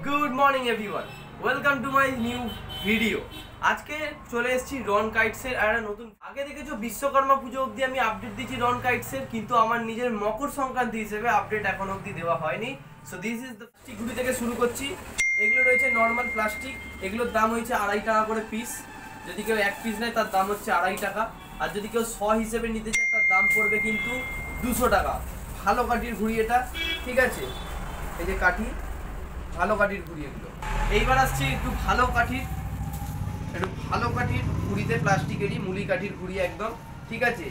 Good morning everyone, welcome to my new video. আজকে চলে এসেছি রন কাইটসের আর নতুন। আগে দেখেছো বিশ্বকর্মা পুজো অবধি আমি আপডেট দিচ্ছি রন কাইটসের, কিন্তু আমার নিজের মকর সংক্রান্তি হিসেবে আপডেট এখন অবধি দেওয়া হয়নি। So this is the plastic ঘুড়ি থেকে শুরু করছি। এগুলো রয়েছে নর্মাল প্লাস্টিক, এগুলোর দাম হয়েছে 2.5 টাকা করে পিস। যদি কেউ এক পিস নেয় তার দাম হচ্ছে 2.5 টাকা, আর যদি কেউ 100 হিসেবে নিতে চায় তার দাম পড়বে কিন্তু 200 টাকা। ভালো কাঠির ঘুড়ি এটা, ঠিক আছে? এই যে কাঠি, ভালো কাঠির ঘুড়ি এগুলো। এইবার আসছি একটু ভালো কাঠির ঘুড়িতে, প্লাস্টিকেরই মুলি কাঠির ঘুড়ি একদম, ঠিক আছে?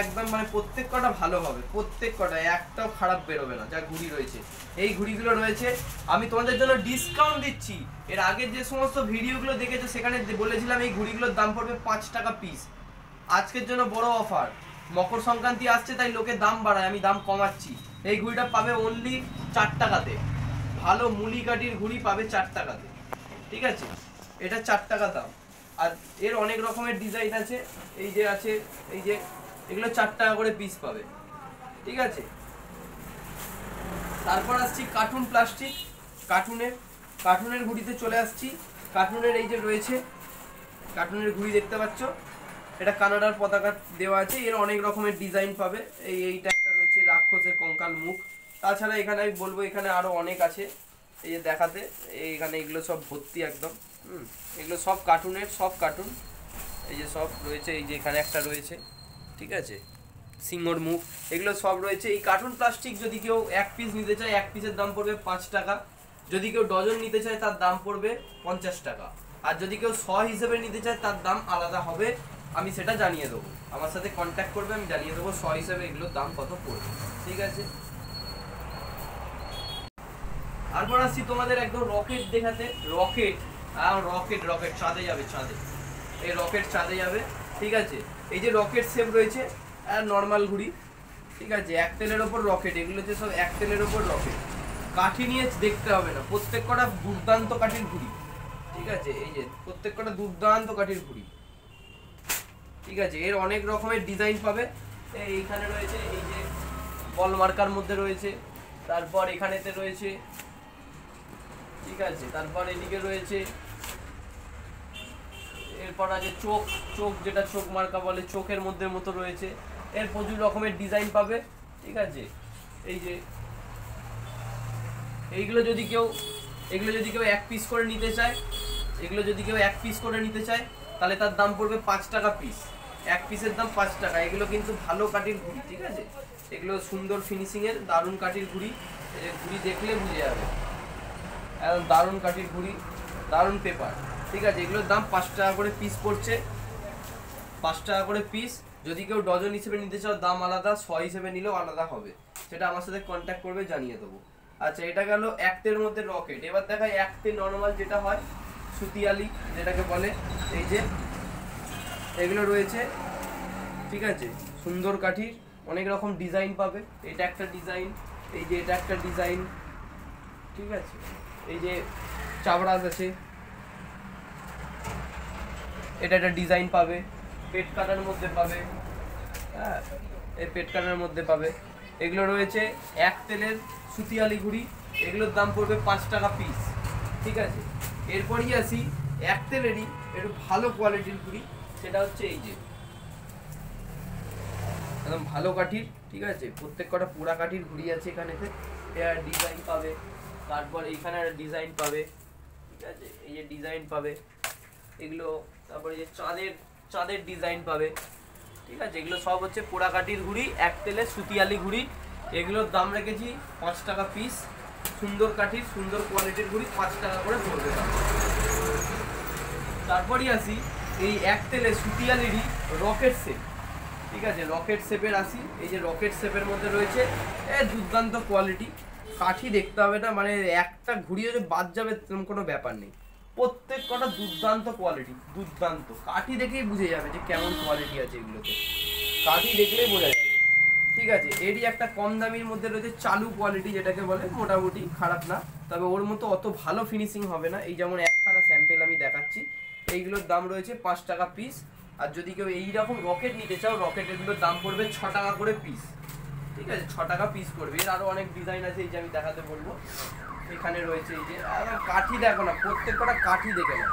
একদম মানে প্রত্যেক কটা ভালো হবে, প্রত্যেক কটা একটাও খারাপ বেরোবে না। যা ঘুড়ি রয়েছে, এই ঘুড়িগুলো রয়েছে, আমি তোমাদের জন্য ডিসকাউন্ট দিচ্ছি। এর আগে যে সমস্ত ভিডিওগুলো দেখেছো সেখানে বলেছিলাম এই ঘুড়িগুলোর দাম পড়বে 5 টাকা পিস। আজকের জন্য বড় অফার, মকর সংক্রান্তি আসছে তাই লোকে দাম বাড়ায়, আমি দাম কমাচ্ছি। এই ঘুড়িটা পাবে অনলি 4 টাকাতে। ভালো মুলি কাঠির ঘুড়ি পাবে 4 টাকাতে, ঠিক আছে? এটা 4 টাকা দাম। আর এর অনেক রকমের ডিজাইন আছে, এই যে আছে, এই যে এগুলো 4 টাকা করে পিস পাবে, ঠিক আছে? তারপর আসছি কার্টুন প্লাস্টিক, কার্টুনের ঘুড়িতে চলে আসছি। কার্টুনের এই যে রয়েছে কার্টুনের ঘুড়ি দেখতে পাচ্ছ, এটা কানাডার পতাকা দেওয়া আছে। এর অনেক রকমের ডিজাইন পাবে। এইটা একটা রয়েছে রাক্ষসের কঙ্কাল মুখ। তাছাড়া এখানে আমি বলবো এখানে আরো অনেক আছে, এই যে দেখাতে। এইখানে এগুলো সব ভর্তি একদম, এগুলো সব কার্টুনের, সব কার্টুন। এই যে সব রয়েছে, এই যে এখানে একটা রয়েছে, ঠিক আছে? সিংহর মুখ, এগুলো সব রয়েছে। এই কার্টুন প্লাস্টিক যদি কেউ এক পিস নিতে চায়, এক পিসের দাম পড়বে 5 টাকা। যদি কেউ ডজন নিতে চায় তার দাম পড়বে 50 টাকা। আর যদি কেউ 100 হিসেবে নিতে চায় তার দাম আলাদা হবে, আমি সেটা জানিয়ে দেবো। আমার সাথে কন্ট্যাক্ট করবে, আমি জানিয়ে দেবো 100 হিসেবে এগুলোর দাম কত পড়বে, ঠিক আছে? তারপর আসছি তোমাদের একদম রকেট দেখাতে। রকেট চাঁদে যাবে, চাঁদে। এই রকেট চাঁদে যাবে, ঠিক আছে? এই যে রকেট শেপ রয়েছে, আর নর্মাল ঘুড়ি, ঠিক আছে? এক তেলের ওপর রকেট, এগুলো হচ্ছে সব এক তেলের ওপর রকেট। কাঠি নিয়ে দেখতে হবে না, প্রত্যেক কটা দুর্দান্ত কাঠির ঘুড়ি, ঠিক আছে? এই যে প্রত্যেক কটা দুর্দান্ত কাঠির ঘুড়ি, ঠিক আছে? এর অনেক রকমের ডিজাইন পাবে। এইখানে রয়েছে, এই যে বল মার্কার মধ্যে রয়েছে, তারপর এখানেতে রয়েছে, ঠিক আছে? তারপর এদিকে রয়েছে, এরপর আছে চোখ যেটা চোখ মার্কা বলে, চোখের মধ্যে মতো রয়েছে। এর প্রচুর রকমের ডিজাইন পাবে, ঠিক আছে? এই যে এগুলো যদি কেউ এক পিস করে নিতে চায়, তাহলে তার দাম পড়বে 5 টাকা পিস। এক পিসের দাম 5 টাকা। এগুলো কিন্তু ভালো কাঠির ঘুড়ি, ঠিক আছে? এগুলো সুন্দর ফিনিশিং এর দারুণ কাঠির ঘুড়ি। ঘুড়ি দেখলে বুঝে যাবে, একদম দারুণ কাঠির ঘুড়ি, দারুণ পেপার, ঠিক আছে? এগুলোর দাম 5 টাকা করে পিস পড়ছে, 5 টাকা করে পিস। যদি কেউ ডজন হিসেবে নিতে চাও দাম আলাদা, 100 হিসেবে নিলেও আলাদা হবে, সেটা আমার সাথে কন্ট্যাক্ট করবে, জানিয়ে দেবো। আচ্ছা, এটা গেল একটের মধ্যে রকেট। এবার দেখাই একটে নর্মাল যেটা হয়, সুতিয়ালি যেটাকে বলে। এই যে এগুলো রয়েছে, ঠিক আছে? সুন্দর কাঠির, অনেক রকম ডিজাইন পাবে। এটা একটা ডিজাইন, এই যে এটা একটা ডিজাইন, ঠিক আছে? এই যে চাবড়াস আছে, এটা একটা ডিজাইন পাবে। পেট কাটার মধ্যে পাবে, হ্যাঁ, এই পেট কাটার মধ্যে পাবে। এগুলো রয়েছে এক তেলের সুতিয়ালি ঘুড়ি, এগুলোর দাম পড়বে 5 টাকা পিস, ঠিক আছে? এরপরই আসি এক তেলেরই একটু ভালো কোয়ালিটির ঘুড়ি, সেটা হচ্ছে এই যে একদম ভালো কাঠির, ঠিক আছে? প্রত্যেক কটা পোড়া কাঠির ঘুড়ি আছে এখানেতে। এর ডিজাইন পাবে, তারপর এইখানে একটা ডিজাইন পাবে, ঠিক আছে? এই যে ডিজাইন পাবে এগুলো। তারপরে এই যে চাঁদের ডিজাইন পাবে, ঠিক আছে? এগুলো সব হচ্ছে পোড়া কাঠির ঘুড়ি, এক তেলে সুতিয়ালি ঘুড়ি। এগুলোর দাম রেখেছি 5 টাকা পিস। সুন্দর কাঠির, সুন্দর কোয়ালিটির ঘুড়ি, 5 টাকা করে পড়বে। তারপরই আসি এই এক তেলে সুতিয়ালিরই রকেট শেপ, ঠিক আছে? রকেট শেপের আসি। এই যে রকেট শেপের মধ্যে রয়েছে দুর্দান্ত কোয়ালিটি। কাঠি দেখতে হবে না, মানে একটা ঘুড়ি যে বাদ যাবে তেমন কোনো ব্যাপার নেই। প্রত্যেক কটা দুর্দান্ত কোয়ালিটি, দুর্দান্ত। কাঠি দেখেই বুঝে যাবে যে কেমন কোয়ালিটি আছে এগুলোতে, কাঠি দেখলেই বোঝা যাবে, ঠিক আছে? এরই একটা কম দামির মধ্যে রয়েছে চালু কোয়ালিটি, যেটাকে বলে, মোটামুটি খারাপ না, তবে ওর মতো অত ভালো ফিনিশিং হবে না। এই যেমন একখানা স্যাম্পেল আমি দেখাচ্ছি, এইগুলোর দাম রয়েছে 5 টাকা পিস। আর যদি কেউ এইরকম রকেট নিতে চাও, রকেটেরগুলোর দাম পড়বে 6 টাকা করে পিস, ঠিক আছে? 6 টাকা পিস পড়বে। এর আরও অনেক ডিজাইন আছে, এই যে আমি দেখাতে বলবো। এখানে রয়েছে এই যে কাঠি দেখো না, প্রত্যেকটা কাঠি দেখে নাও,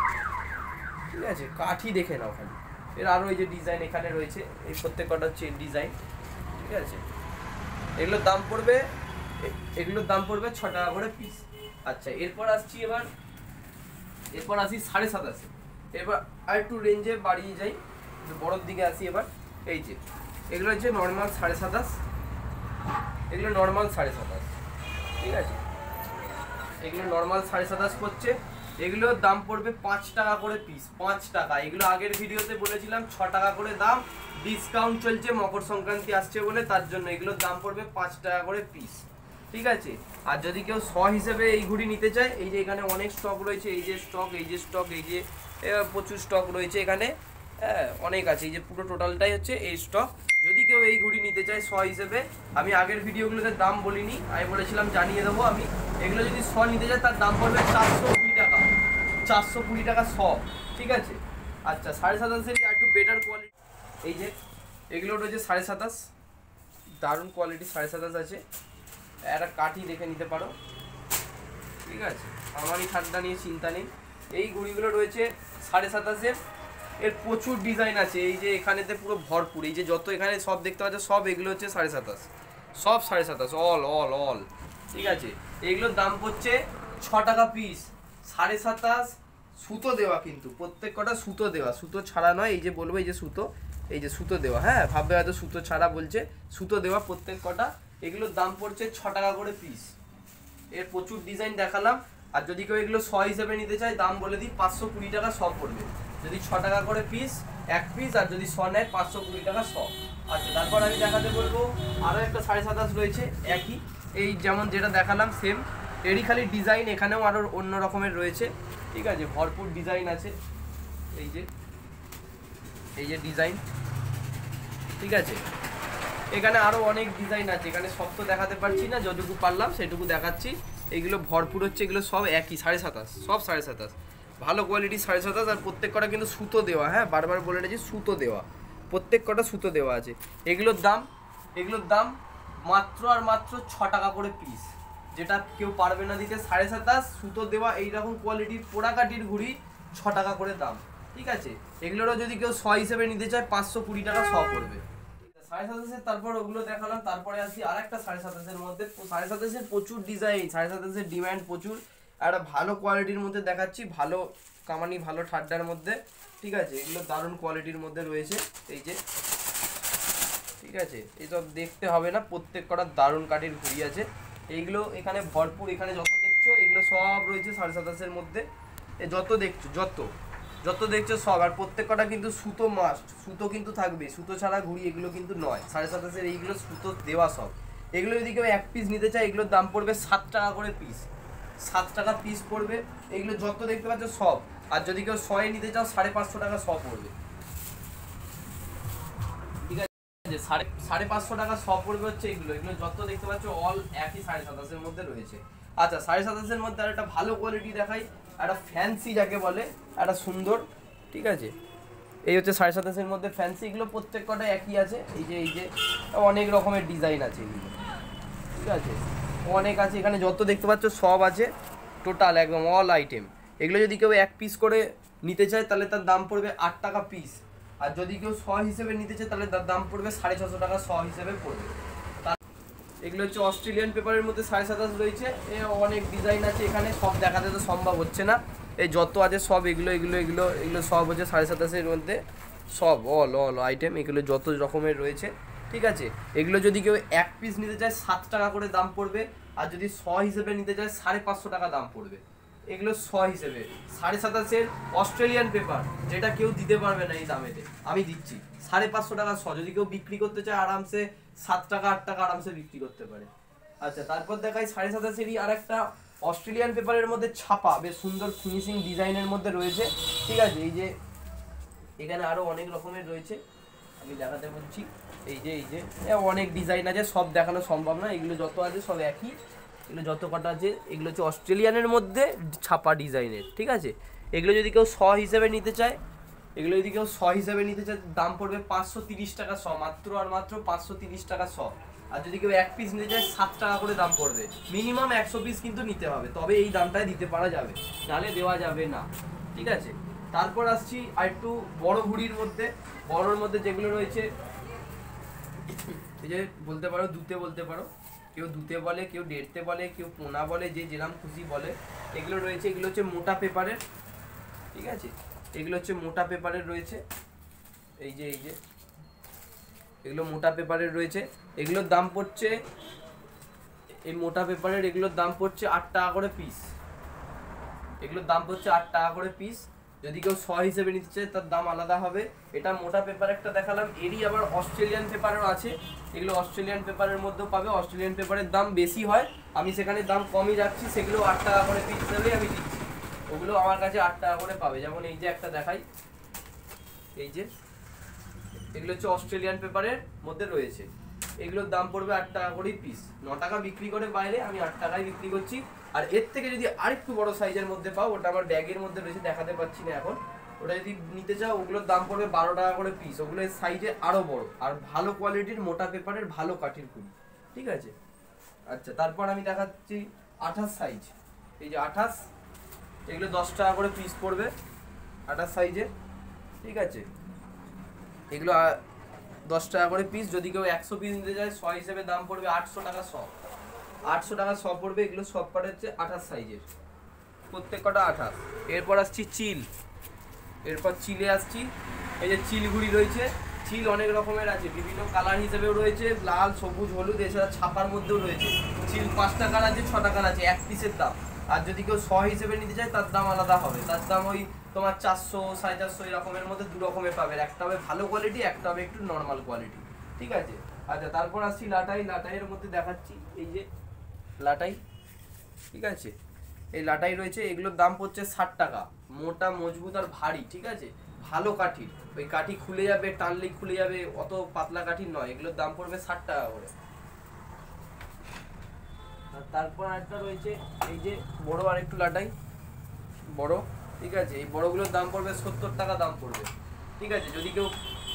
ঠিক আছে, কাঠি দেখে নাও খালি। এর আরও এই যে ডিজাইন এখানে রয়েছে, এই প্রত্যেকটা হচ্ছে ডিজাইন, ঠিক আছে। এগুলোর দাম পড়বে 6 টাকা করে পিস। আচ্ছা এরপর আসছি আসি 7.5। এবার আর একটু রেঞ্জে বাড়িয়ে যাই, বড়োর দিকে আসি এবার। এই যে এগুলো হচ্ছে নর্মাল 7.5, এগুলো নর্মাল 7.5, ঠিক আছে। এগুলো নর্মাল 7.5 করছে। এগুলোর দাম পড়বে 5 টাকা করে পিস, 5 টাকা। এগুলো আগের ভিডিওতে বলেছিলাম 6 টাকা করে দাম, ডিসকাউন্ট চলছে মকর সংক্রান্তি আসছে বলে, তার জন্য এগুলোর দাম পড়বে 5 টাকা করে পিস, ঠিক আছে। আর যদি কেউ 100 হিসেবে এই ঘুড়ি নিতে চায়, এই যে এখানে অনেক স্টক রয়েছে, এই যে স্টক, এই যে স্টক, এই যে প্রচুর স্টক রয়েছে এখানে, হ্যাঁ অনেক আছে, এই যে পুরো টোটালটাই হচ্ছে এই স্টক। যদি কেউ এই ঘুড়ি নিতে চায় 100 হিসেবে, আমি আগের ভিডিওগুলোতে দাম বলিনি, আমি বলেছিলাম জানিয়ে দেবো আমি। এগুলো যদি 100 নিতে চায় তার দাম পড়বে 420 টাকা, 420 টাকা 100, ঠিক আছে। আচ্ছা 7.5 আর একটু বেটার কোয়ালিটি, এই যে এগুলো রয়েছে 7.5, দারুণ কোয়ালিটি 7.5 আছে। একটা কাঠি দেখে নিতে পারো, ঠিক আছে, আমারই ঠান্ডা নিয়ে চিন্তা নেই। এই ঘুড়িগুলো রয়েছে 7.5-এর, এর প্রচুর ডিজাইন আছে, এই যে এখানেতে পুরো ভরপুর, এই যে যত এখানে সব দেখতে পাচ্ছ সব এগুলো হচ্ছে 7.5, সব 7.5, অল, ঠিক আছে। এইগুলোর দাম পড়ছে 6 টাকা পিস, 7.5 সুতো দেওয়া, কিন্তু প্রত্যেক কটা সুতো দেওয়া, সুতো ছাড়া নয়। এই যে বলবো এই যে সুতো, এই যে সুতো দেওয়া, হ্যাঁ ভাববে হয়তো সুতো ছাড়া বলছে, সুতো দেওয়া প্রত্যেক কটা। এগুলোর দাম পড়ছে 6 টাকা করে পিস। এর প্রচুর ডিজাইন দেখালাম। আর যদি কেউ এগুলো 100 হিসেবে নিতে চায়, দাম বলে দিই 520 টাকা 100 পড়বে, যদি 6 টাকা করে পিস এক পিস, আর যদি 100 নেয় 520 টাকা 100। আচ্ছা তারপর আমি দেখাতে বলবো আরও একটা 7.5 রয়েছে, একই এই যেমন যেটা দেখালাম সেম, এরই খালি ডিজাইন এখানেও আরও অন্য রকমের রয়েছে, ঠিক আছে, ভরপুর ডিজাইন আছে। এই যে ডিজাইন, ঠিক আছে, এখানে আরও অনেক ডিজাইন আছে, এখানে সব তো দেখাতে পারছি না, যতটুকু পারলাম সেটুকু দেখাচ্ছি। এগুলো ভরপুর হচ্ছে, এগুলো সব একই 7.5, সব 7.5, ভালো কোয়ালিটি 7.5। আর প্রত্যেক কটা কিন্তু সুতো দেওয়া, হ্যাঁ বারবার বলে রেখেছি সুতো দেওয়া, প্রত্যেক কটা সুতো দেওয়া আছে। এগুলোর দাম মাত্র আর মাত্র 6 টাকা করে পিস, যেটা কেউ পারবে না দিতে। 7.5 সুতো দেওয়া এইরকম কোয়ালিটির পোড়াকাটির ঘুড়ি 6 টাকা করে দাম, ঠিক আছে। এগুলোরও যদি কেউ 100 হিসেবে নিতে চায় 520 টাকা 100 পড়বে। 7.5 তারপর ওগুলো দেখালাম। তারপরে আসি আর একটা 7.5 মধ্যে, 7.5 প্রচুর ডিজাইন, 7.5 ডিমান্ড প্রচুর। একটা ভালো কোয়ালিটির মধ্যে দেখাচ্ছি, ভালো কামানি, ভালো ঠাড্ডার মধ্যে, ঠিক আছে। এগুলো দারুণ কোয়ালিটির মধ্যে রয়েছে, এই যে, ঠিক আছে, এইসব দেখতে হবে না, প্রত্যেক কটা দারুণ কাঠের ঘুড়ি আছে। এইগুলো এখানে ভরপুর, এখানে যত দেখছো এগুলো সব রয়েছে 7.5 মধ্যে, যত দেখছো সব। আর প্রত্যেক কটা কিন্তু সুতো মাস্ট, সুতো কিন্তু থাকবে, সুতো ছাড়া ঘুড়ি এগুলো কিন্তু নয়। 7.5 এইগুলো সুতো দেওয়া সব। এগুলো যদি কেউ এক পিস নিতে চায়, এগুলোর দাম পড়বে 7 টাকা করে পিস, 7 টাকা পিস পড়বে। এগুলো যত দেখতে পাচ্ছ সব। আর যদি কেউ 100 নিতে চাও 550 টাকা 100 পড়বে, ঠিক আছে, 550 টাকা 100 পড়বে হচ্ছে এগুলো যত দেখতে পাচ্ছ অল একই 7.5 মধ্যে রয়েছে। আচ্ছা 7.5 মধ্যে আর একটা ভালো কোয়ালিটি দেখাই, একটা ফ্যান্সি যাকে বলে, একটা সুন্দর, ঠিক আছে। এই হচ্ছে 7.5 মধ্যে ফ্যান্সি, এগুলো প্রত্যেক কটা একই আছে। এই যে অনেক রকমের ডিজাইন আছে এগুলো, ঠিক আছে, অনেক আছে এখানে, যত দেখতে পাচ্ছ সব আছে, টোটাল একদম অল আইটেম। এগুলো যদি কেউ এক পিস করে নিতে চায় তাহলে তার দাম পড়বে 8 টাকা পিস। আর যদি কেউ 100 হিসেবে নিতে চায় তাহলে তার দাম পড়বে 650 টাকা 100 হিসেবে পড়বে। এগুলো হচ্ছে অস্ট্রেলিয়ান পেপারের মধ্যে 7.5 রয়েছে, অনেক ডিজাইন আছে এখানে, সব দেখাতে তো সম্ভব হচ্ছে না। এই যত আছে সব এগুলো সব হচ্ছে 7.5 মধ্যে, সব অল আইটেম, এগুলো যত রকমের রয়েছে, ঠিক আছে। এগুলো যদি কেউ এক পিস নিতে চায় 7 টাকা করে দাম পড়বে, আর যদি 100 হিসেবে নিতে চায় 550 টাকা দাম পড়বে। এগুলো 100 হিসেবে 7.5 অস্ট্রেলিয়ান পেপার, যেটা কেউ দিতে পারবে না এই দামেতে, আমি দিচ্ছি 550 টাকা 100। যদি কেউ বিক্রি করতে চায় আরামসে 7 টাকা 8 টাকা আরামসে বিক্রি করতে পারে। আচ্ছা তারপর দেখাই 7.5 আর একটা অস্ট্রেলিয়ান পেপারের মধ্যে ছাপা, বেশ সুন্দর ফিনিশিং ডিজাইনের মধ্যে রয়েছে, ঠিক আছে। এই যে এখানে আরো অনেক রকমের রয়েছে, আমি দেখাতে বলছি। এই যে অনেক ডিজাইন আছে, সব দেখানো সম্ভব না, এগুলো যত আছে সব একই, এগুলো যত কটা আছে এগুলো হচ্ছে অস্ট্রেলিয়ানের মধ্যে ছাপা ডিজাইনের, ঠিক আছে। এগুলো যদি কেউ 100 হিসেবে নিতে চায়, দাম পড়বে 530 টাকা 100, মাত্র আর মাত্র 530 টাকা 100। আর যদি কেউ 1 পিস নিতে চায় 7 টাকা করে দাম পড়বে। মিনিমাম 100 পিস কিন্তু নিতে হবে, তবে এই দামটায় দিতে পারা যাবে, নাহলে দেওয়া যাবে না, ঠিক আছে। তারপর আসছি আর একটু বড় ঘুড়ির মধ্যে। বড়োর মধ্যে যেগুলো রয়েছে, এই যে বলতে পারো দুতে বলতে পারো, কেউ দুতে বলে, কেউ দেড়তে বলে, কেউ পোনা বলে, যে যেরাম খুশি বলে। এগুলো রয়েছে, এগুলো হচ্ছে মোটা পেপারের, ঠিক আছে। এগুলো হচ্ছে মোটা পেপারের রয়েছে, এই যে এগুলো মোটা পেপারের রয়েছে। এগুলোর দাম পড়ছে, এই মোটা পেপারের এগুলোর দাম পড়ছে 8 টাকা করে পিস। এগুলোর দাম পড়ছে 8 টাকা করে পিস। যদি কেউ 100 হিসেবে নিতে চায় তার দাম আলাদা হবে। এটা মোটা পেপার একটা দেখালাম, এরই আবার অস্ট্রেলিয়ান পেপারও আছে। এগুলো অস্ট্রেলিয়ান পেপারের মধ্যেও পাবে। অস্ট্রেলিয়ান পেপারের দাম বেশি হয়, আমি সেখানে দাম কমই রাখছি, সেগুলো 8 টাকা করে পিস দেবে আমি দিচ্ছি। ওগুলো আমার কাছে 8 টাকা করে পাবে। যেমন এই যে একটা দেখাই, এই যে এগুলো হচ্ছে অস্ট্রেলিয়ান পেপারের মধ্যে রয়েছে। এগুলোর দাম পড়বে 8 টাকা করে পিস। 9 টাকা বিক্রি করে বাইরে, আমি 8 টাকায় বিক্রি করছি। আর এর থেকে যদি আরেকটু বড় সাইজের মধ্যে পাও, ওটা আমার ব্যাগের মধ্যে রয়েছে, দেখাতে পাচ্ছি না এখন, ওটা যদি নিতে চাও ওগুলোর দাম পড়বে 12 টাকা করে পিস। ওগুলোর সাইজে আরো বড় আর ভালো কোয়ালিটির মোটা পেপারের ভালো কাঠির কুড়ি, ঠিক আছে। আচ্ছা, তারপর আমি দেখাচ্ছি 28 সাইজ। এই যে 28, এগুলো 10 টাকা করে পিস পড়বে 28 সাইজে, ঠিক আছে। এগুলো 10 টাকা করে পিস। যদি কেউ 100 পিস নিতে যায় 100 হিসেবে দাম পড়বে 800 টাকা 100। 800 টাকা 100 পড়বে। এগুলো সব কটা হচ্ছে 28 সাইজের, প্রত্যেক কটা 28। এরপর আসছি চিল। এরপর চিলে আসছি, এই যে চিল ঘুড়ি রয়েছে। চিল অনেক রকমের আছে, বিভিন্ন কালার হিসেবেও রয়েছে, লাল, সবুজ, হলুদ, এছাড়া ছাপার মধ্যেও রয়েছে। চিল 5 টাকার আছে, 6 টাকার আছে, 1 পিসের দাম। আর যদি কেউ 100 হিসেবে নিতে চায় তার দাম আলাদা হবে। তার দাম ওই তোমার 400, 450 এরকমের মধ্যে 2 রকমের পাবে। একটা হবে ভালো কোয়ালিটি, একটা হবে একটু নর্মাল কোয়ালিটি, ঠিক আছে। আচ্ছা, তারপর আসছি লাটাই। লাটাইয়ের মধ্যে দেখাচ্ছি, এই যে লাটাই, ঠিক আছে। এই লাটাই রয়েছে, এগুলোর দাম পড়ছে 60 টাকা। মোটা, মজবুত আর ভারী, ঠিক আছে, ভালো কাঠির। ওই কাঠি খুলে যাবে, টানলেই খুলে যাবে, অত পাতলা কাঠির নয়। এগুলোর দাম পড়বে 60 টাকা করে। তারপর একটা রয়েছে, এই যে বড় আর একটু লাটাই, বড়, ঠিক আছে। এই বড়গুলোর দাম পড়বে 70 টাকা দাম পড়বে, ঠিক আছে। যদি কেউ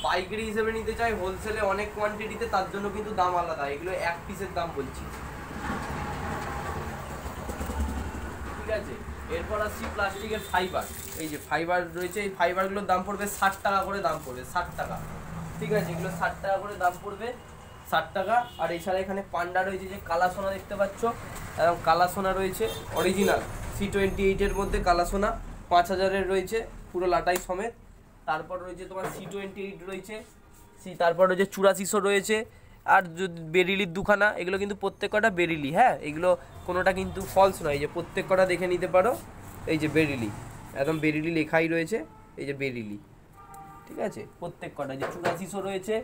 পাইকারি হিসেবে নিতে চায়, হোলসেলে অনেক কোয়ান্টিটিতে, তার জন্য কিন্তু দাম আলাদা। এগুলো 1 পিসের দাম বলছি, ঠিক আছে। এরপর আসছি প্লাস্টিকের ফাইবার। এই যে ফাইবার রয়েছে, এই ফাইবারগুলোর দাম পড়বে 60 টাকা করে দাম পড়বে, 60 টাকা, ঠিক আছে। এগুলো 60 টাকা করে দাম পড়বে, 60 টাকা। আর এছাড়া এখানে পান্ডা রয়েছে, যে কালা সোনা দেখতে পাচ্ছ, এবং কালা সোনা রয়েছে অরিজিনাল C28 এর মধ্যে। কালা সোনা 5000-এর রয়েছে পুরো লাটাই সমেত। তারপর রয়েছে তোমার C28 রয়েছে, তারপর রয়েছে 8400 রয়েছে। আর যদি বেরিলির দুখানা, এগুলো কিন্তু প্রত্যেক কটা বেরিলি, হ্যাঁ, এগুলো কোনোটা কিন্তু ফলস নয়। এই যে প্রত্যেক কটা দেখে নিতে পারো, এই যে বেরিলি, একদম বেরিলি লেখাই রয়েছে, এই যে বেরিলি, ঠিক আছে। প্রত্যেক কটা, যে 8400 রয়েছে,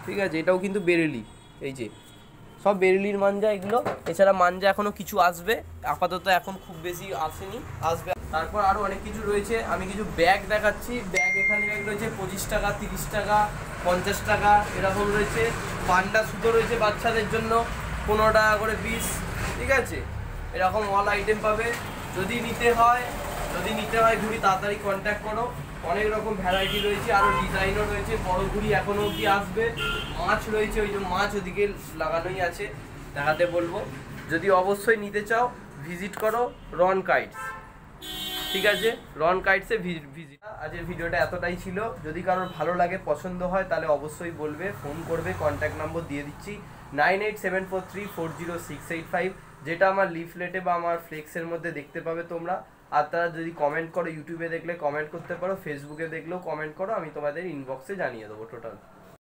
ঠিক আছে, এটাও কিন্তু বেরিলি, এই যে সব বেরিলির মাঞ্জা এগুলো। এছাড়া মাঞ্জা এখনো কিছু আসবে, আপাতত এখন খুব বেশি আসেনি, আসবে। তারপর আরও অনেক কিছু রয়েছে, আমি কিছু ব্যাগ দেখাচ্ছি। ব্যাগ, এখানে ব্যাগ রয়েছে 25 টাকা, 30 টাকা, 50 টাকা এরকম রয়েছে। পান্ডা সুতো রয়েছে বাচ্চাদের জন্য 15 টাকা করে পিস, ঠিক আছে। এরকম অল আইটেম পাবে। যদি নিতে হয় ঘুড়ি তাড়াতাড়ি কন্ট্যাক্ট করো। অনেক রকম ভ্যারাইটি রয়েছে, আরও ডিজাইনও রয়েছে। বড় ঘুড়ি এখনও অবধি আসবে। মাছ রয়েছে, ওই যে মাছ ওদিকে লাগানোই আছে, দেখাতে বলবো। যদি অবশ্যই নিতে চাও ভিজিট করো রন কাইটস, ঠিক আছে। রন কাইটসে ভিজিট। আজকের ভিডিওটা এতটাই ছিল। যদি কারোর ভালো লাগে, পছন্দ হয়, তাহলে অবশ্যই বলবে, ফোন করবে। কন্ট্যাক্ট নম্বর দিয়ে দিচ্ছি 9874340685, যেটা আমার লিফলেটে বা আমার ফ্লেক্সের মধ্যে দেখতে পাবে তোমরা। আর তারা যদি কমেন্ট করো, ইউটিউবে দেখলে কমেন্ট করতে পারো, ফেসবুকে দেখলেও কমেন্ট করো, আমি তোমাদের ইনবক্সে জানিয়ে দেবো টোটাল।